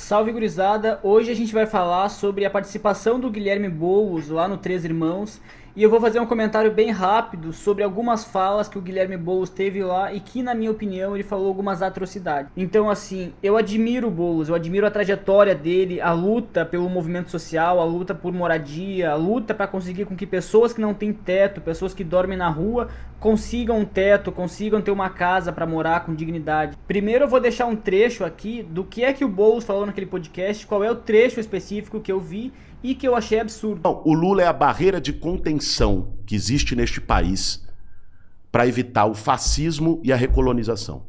Salve gurizada, hoje a gente vai falar sobre a participação do Guilherme Boulos lá no Três Irmãos e eu vou fazer um comentário bem rápido sobre algumas falas que o Guilherme Boulos teve lá e que, na minha opinião, ele falou algumas atrocidades. Então, assim, eu admiro o Boulos, eu admiro a trajetória dele, a luta pelo movimento social, a luta por moradia, a luta para conseguir com que pessoas que não têm teto, pessoas que dormem na rua, consigam um teto, consigam ter uma casa para morar com dignidade. Primeiro eu vou deixar um trecho aqui do que é que o Boulos falou naquele podcast, qual é o trecho específico que eu vi e que eu achei absurdo. O Lula é a barreira de contenção que existe neste país para evitar o fascismo e a recolonização.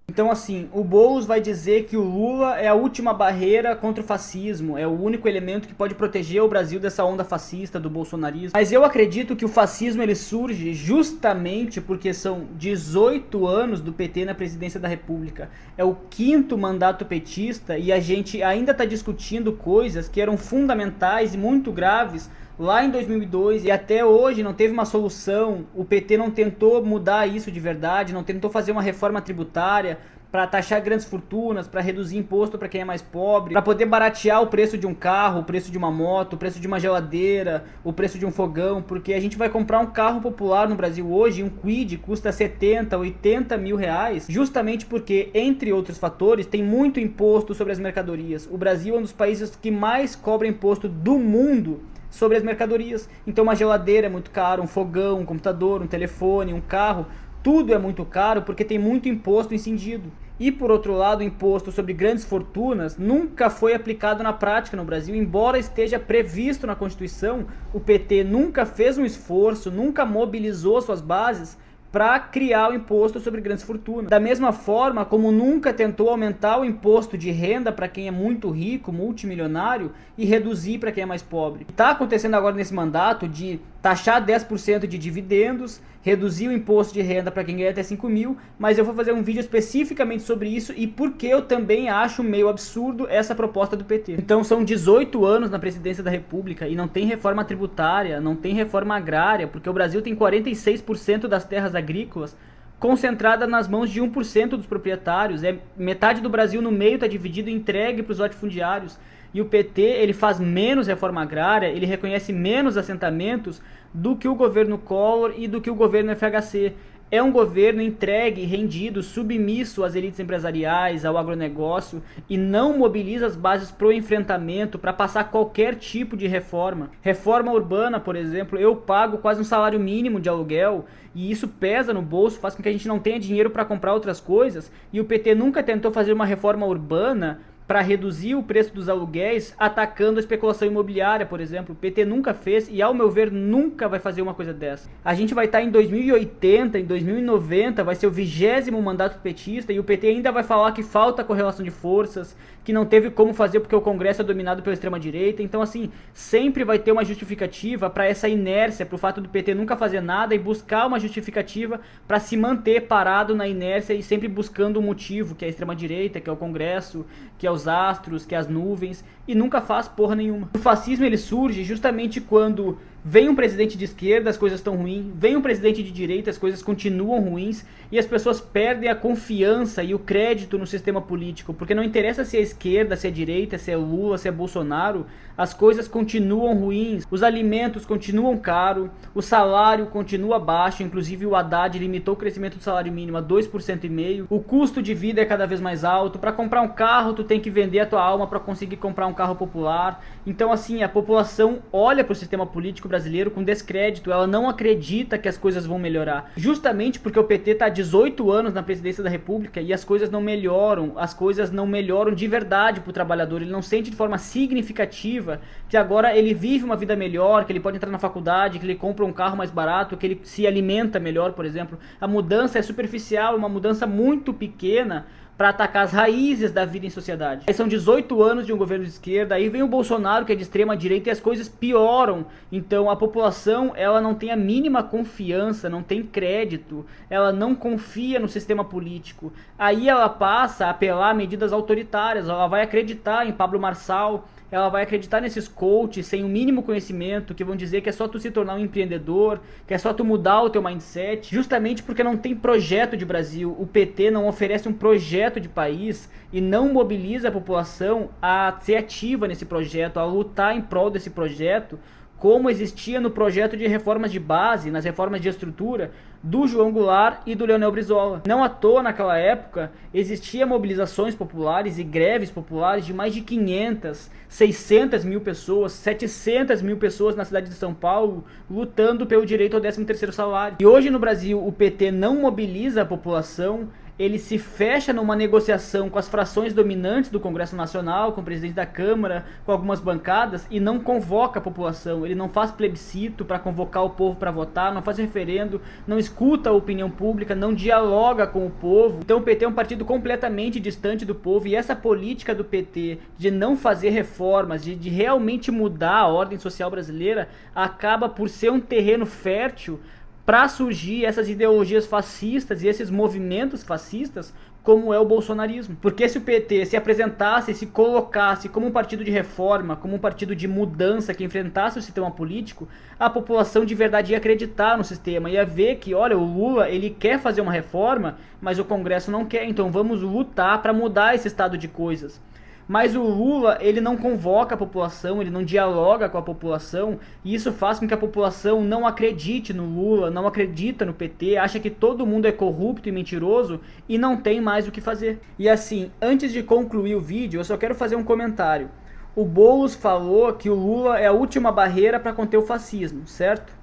Então, assim, o Boulos vai dizer que o Lula é a última barreira contra o fascismo, é o único elemento que pode proteger o Brasil dessa onda fascista do bolsonarismo. Mas eu acredito que o fascismo ele surge justamente porque são 18 anos do PT na presidência da República. É o 5º mandato petista e a gente ainda está discutindo coisas que eram fundamentais e muito graves lá em 2002 e até hoje não teve uma solução. O PT não tentou mudar isso de verdade, não tentou fazer uma reforma tributária para taxar grandes fortunas, para reduzir imposto para quem é mais pobre, para poder baratear o preço de um carro, o preço de uma moto, o preço de uma geladeira, o preço de um fogão, porque a gente vai comprar um carro popular no Brasil hoje, um Kwid custa 70, 80 mil reais, justamente porque, entre outros fatores, tem muito imposto sobre as mercadorias. O Brasil é um dos países que mais cobra imposto do mundo sobre as mercadorias. Então uma geladeira é muito caro, um fogão, um computador, um telefone, um carro, tudo é muito caro porque tem muito imposto incidido. E por outro lado, o imposto sobre grandes fortunas nunca foi aplicado na prática no Brasil, embora esteja previsto na Constituição. O PT nunca fez um esforço, nunca mobilizou suas bases para criar o imposto sobre grandes fortunas. Da mesma forma como nunca tentou aumentar o imposto de renda para quem é muito rico, multimilionário, e reduzir para quem é mais pobre. Está acontecendo agora nesse mandato de taxar 10% de dividendos, reduzir o imposto de renda para quem ganha até 5 mil, mas eu vou fazer um vídeo especificamente sobre isso e porque eu também acho meio absurdo essa proposta do PT. Então são 18 anos na presidência da República e não tem reforma tributária, não tem reforma agrária, porque o Brasil tem 46% das terras agrícolas concentrada nas mãos de 1% dos proprietários. Metade do Brasil no meio está dividido e entregue para os latifundiários. E o PT ele faz menos reforma agrária, ele reconhece menos assentamentos do que o governo Collor e do que o governo FHC. É um governo entregue, rendido, submisso às elites empresariais, ao agronegócio e não mobiliza as bases para o enfrentamento, para passar qualquer tipo de reforma. Reforma urbana, por exemplo, eu pago quase um salário mínimo de aluguel e isso pesa no bolso, faz com que a gente não tenha dinheiro para comprar outras coisas e o PT nunca tentou fazer uma reforma urbana para reduzir o preço dos aluguéis, atacando a especulação imobiliária, por exemplo. O PT nunca fez e, ao meu ver, nunca vai fazer uma coisa dessa. A gente vai estar em 2080, em 2090, vai ser o 20º mandato petista e o PT ainda vai falar que falta correlação de forças, que não teve como fazer porque o Congresso é dominado pela extrema-direita. Então, assim, sempre vai ter uma justificativa para essa inércia, para o fato do PT nunca fazer nada e buscar uma justificativa para se manter parado na inércia e sempre buscando um motivo, que é a extrema-direita, que é o Congresso, que é os astros, que é as nuvens, e nunca faz porra nenhuma. O fascismo ele surge justamente quando vem um presidente de esquerda, as coisas estão ruins, vem um presidente de direita, as coisas continuam ruins, e as pessoas perdem a confiança e o crédito no sistema político, porque não interessa se é esquerda, se é direita, se é Lula, se é Bolsonaro, as coisas continuam ruins, os alimentos continuam caros, o salário continua baixo, inclusive o Haddad limitou o crescimento do salário mínimo a 2,5%, o custo de vida é cada vez mais alto, para comprar um carro tu tem que vender a tua alma para conseguir comprar um carro popular. Então assim, a população olha para o sistema político brasileiro com descrédito, ela não acredita que as coisas vão melhorar, justamente porque o PT está há 18 anos na presidência da República e as coisas não melhoram de verdade para o trabalhador, ele não sente de forma significativa que agora ele vive uma vida melhor, que ele pode entrar na faculdade, que ele compra um carro mais barato, que ele se alimenta melhor, por exemplo. A mudança é superficial, uma mudança muito pequena para atacar as raízes da vida em sociedade. Aí são 18 anos de um governo de esquerda, aí vem o Bolsonaro que é de extrema direita e as coisas pioram. Então a população ela não tem a mínima confiança, não tem crédito, ela não confia no sistema político. Aí ela passa a apelar a medidas autoritárias, ela vai acreditar em Pablo Marçal, ela vai acreditar nesses coaches sem o mínimo conhecimento, que vão dizer que é só tu se tornar um empreendedor, que é só tu mudar o teu mindset, justamente porque não tem projeto de Brasil. O PT não oferece um projeto de país e não mobiliza a população a ser ativa nesse projeto, a lutar em prol desse projeto, como existia no projeto de reformas de base, nas reformas de estrutura do João Goulart e do Leonel Brizola. Não à toa, naquela época, existiam mobilizações populares e greves populares de mais de 500, 600 mil pessoas, 700 mil pessoas na cidade de São Paulo, lutando pelo direito ao 13º salário. E hoje no Brasil o PT não mobiliza a população, ele se fecha numa negociação com as frações dominantes do Congresso Nacional, com o presidente da Câmara, com algumas bancadas, e não convoca a população. Ele não faz plebiscito para convocar o povo para votar, não faz referendo, não escuta a opinião pública, não dialoga com o povo. Então o PT é um partido completamente distante do povo, e essa política do PT de não fazer reformas, de realmente mudar a ordem social brasileira, acaba por ser um terreno fértil para surgir essas ideologias fascistas e esses movimentos fascistas, como é o bolsonarismo. Porque se o PT se apresentasse, se colocasse como um partido de reforma, como um partido de mudança que enfrentasse o sistema político, a população de verdade ia acreditar no sistema, ia ver que, olha, o Lula, ele quer fazer uma reforma, mas o Congresso não quer, então vamos lutar para mudar esse estado de coisas. Mas o Lula, ele não convoca a população, ele não dialoga com a população, e isso faz com que a população não acredite no Lula, não acredita no PT, acha que todo mundo é corrupto e mentiroso e não tem mais o que fazer. E assim, antes de concluir o vídeo, eu só quero fazer um comentário. O Boulos falou que o Lula é a última barreira para conter o fascismo, certo?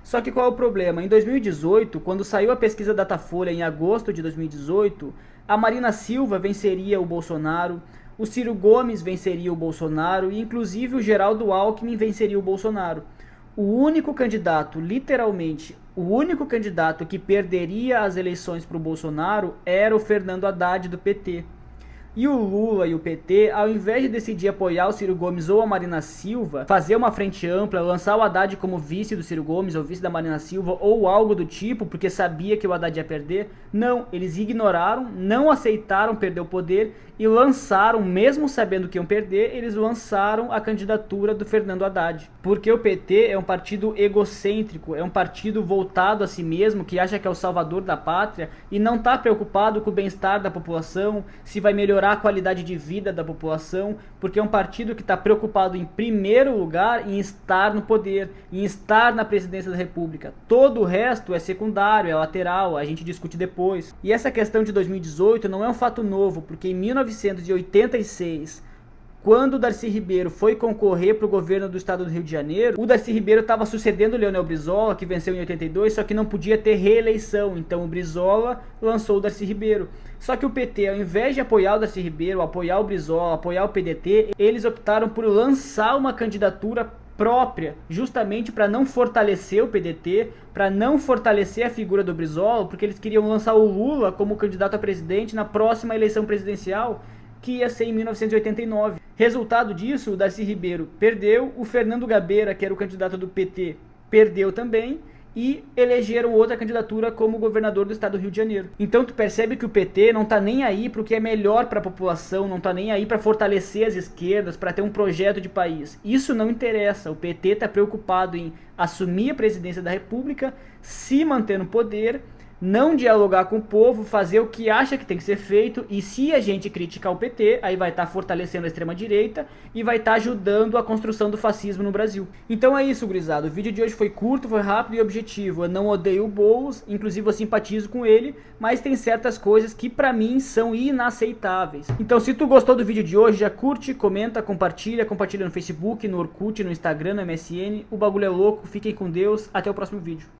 Só que qual é o problema? Em 2018, quando saiu a pesquisa Datafolha em agosto de 2018, a Marina Silva venceria o Bolsonaro, o Ciro Gomes venceria o Bolsonaro e inclusive o Geraldo Alckmin venceria o Bolsonaro. O único candidato, literalmente, o único candidato que perderia as eleições para o Bolsonaro era o Fernando Haddad do PT. E o Lula e o PT, ao invés de decidir apoiar o Ciro Gomes ou a Marina Silva, fazer uma frente ampla, lançar o Haddad como vice do Ciro Gomes ou vice da Marina Silva ou algo do tipo, porque sabia que o Haddad ia perder, não, eles ignoraram, não aceitaram perder o poder e lançaram, mesmo sabendo que iam perder, eles lançaram a candidatura do Fernando Haddad. Porque o PT é um partido egocêntrico, é um partido voltado a si mesmo, que acha que é o salvador da pátria e não está preocupado com o bem-estar da população, se vai melhorar a qualidade de vida da população, porque é um partido que está preocupado em primeiro lugar em estar no poder, em estar na presidência da república. Todo o resto é secundário, é lateral, a gente discute depois. E essa questão de 2018 não é um fato novo, porque em 1986, quando o Darcy Ribeiro foi concorrer para o governo do estado do Rio de Janeiro, o Darcy Ribeiro estava sucedendo o Leonel Brizola, que venceu em 82, só que não podia ter reeleição, então o Brizola lançou o Darcy Ribeiro. Só que o PT, ao invés de apoiar o Darcy Ribeiro, apoiar o Brizola, apoiar o PDT, eles optaram por lançar uma candidatura própria, justamente para não fortalecer o PDT, para não fortalecer a figura do Brizola, porque eles queriam lançar o Lula como candidato a presidente na próxima eleição presidencial, que ia ser em 1989. Resultado disso, o Darcy Ribeiro perdeu, o Fernando Gabeira, que era o candidato do PT, perdeu também, e elegeram outra candidatura como governador do estado do Rio de Janeiro. Então tu percebe que o PT não tá nem aí pro que é melhor para a população, não tá nem aí para fortalecer as esquerdas, para ter um projeto de país. Isso não interessa, o PT tá preocupado em assumir a presidência da república, se manter no poder, não dialogar com o povo, fazer o que acha que tem que ser feito, e se a gente criticar o PT, aí vai estar fortalecendo a extrema-direita e vai estar ajudando a construção do fascismo no Brasil. Então é isso, gurizada. O vídeo de hoje foi curto, foi rápido e objetivo. Eu não odeio o Boulos, inclusive eu simpatizo com ele, mas tem certas coisas que pra mim são inaceitáveis. Então se tu gostou do vídeo de hoje, já curte, comenta, compartilha no Facebook, no Orkut, no Instagram, no MSN. O bagulho é louco, fiquem com Deus, até o próximo vídeo.